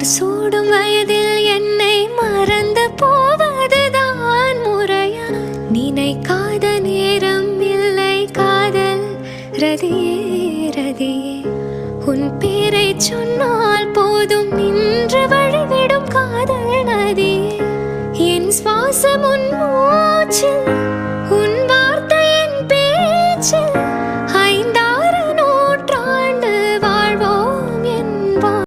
மலர் சூடும் வயதில் என்னை மறந்து போவதுதான் முறையா? நினைக்காத நேரம் இல்லை காதல் ரதியே ரதியே. உன் பேரை சொன்னால் போதும் நின்று வழிவிடும் காதல் நதியே. என் சுவாசம் உன் மூச்சில்